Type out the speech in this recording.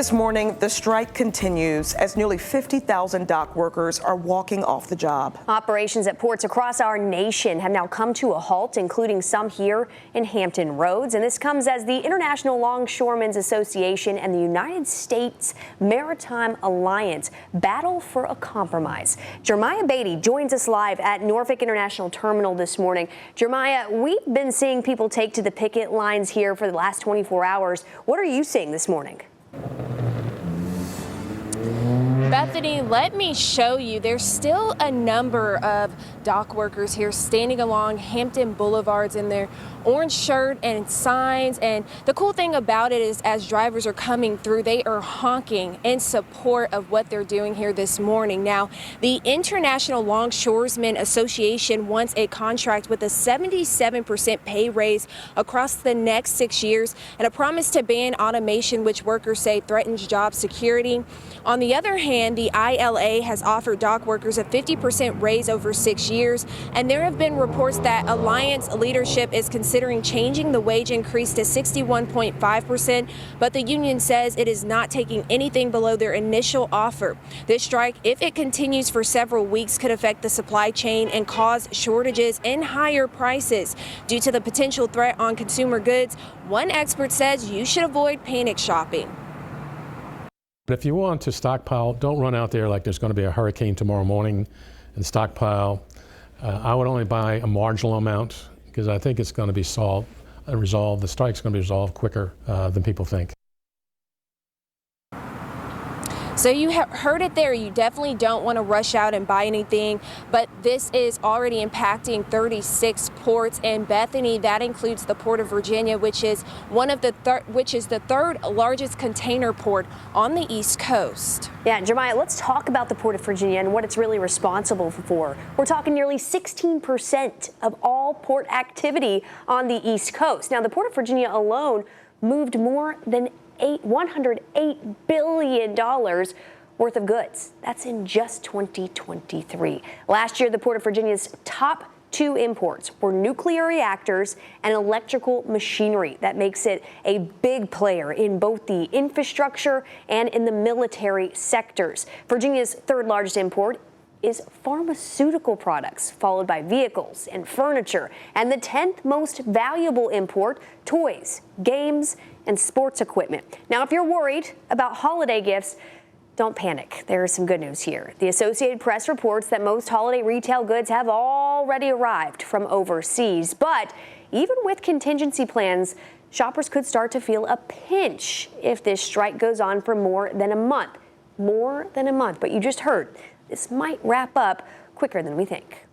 This morning, the strike continues as nearly 50,000 dock workers are walking off the job. Operations at ports across our nation have now come to a halt, including some here in Hampton Roads. And this comes as the International Longshoremen's Association and the United States Maritime Alliance battle for a compromise. Jeremiah Beatty joins us live at Norfolk International Terminal this morning. Jeremiah, we've been seeing people take to the picket lines here for the last 24 hours. What are you seeing this morning? Bethany, let me show you. There's still a number of dock workers here standing along Hampton Boulevards in their orange shirt and signs. And the cool thing about it is as drivers are coming through, they are honking in support of what they're doing here this morning. Now, the International Longshoremen's Association wants a contract with a 77% pay raise across the next 6 years and a promise to ban automation, which workers say threatens job security. On the other hand, the ILA has offered dock workers a 50% raise over 6 years, and there have been reports that Alliance leadership is considering changing the wage increase to 61.5%, but the union says it is not taking anything below their initial offer. This strike, if it continues for several weeks, could affect the supply chain and cause shortages and higher prices. Due to the potential threat on consumer goods, one expert says you should avoid panic shopping. But if you want to stockpile, don't run out there like there's going to be a hurricane tomorrow morning and stockpile. I would only buy a marginal amount because I think it's going to be resolved. The strike's going to be resolved quicker than people think. So you heard it there. You definitely don't want to rush out and buy anything, but this is already impacting 36 ports. And Bethany, that includes the Port of Virginia, which is the third largest container port on the East Coast. Yeah, Jeremiah, let's talk about the Port of Virginia and what it's really responsible for. We're talking nearly 16% of all port activity on the East Coast. Now, the Port of Virginia alone moved more than $108 billion worth of goods. That's in just 2023. Last year, the Port of Virginia's top two imports were nuclear reactors and electrical machinery. That makes it a big player in both the infrastructure and in the military sectors. Virginia's third largest import is pharmaceutical products, followed by vehicles and furniture, and the 10th most valuable import, toys, games, and sports equipment. Now, if you're worried about holiday gifts, don't panic. There is some good news here. The Associated Press reports that most holiday retail goods have already arrived from overseas, but even with contingency plans, shoppers could start to feel a pinch if this strike goes on for more than a month. More than a month, but you just heard, this might wrap up quicker than we think.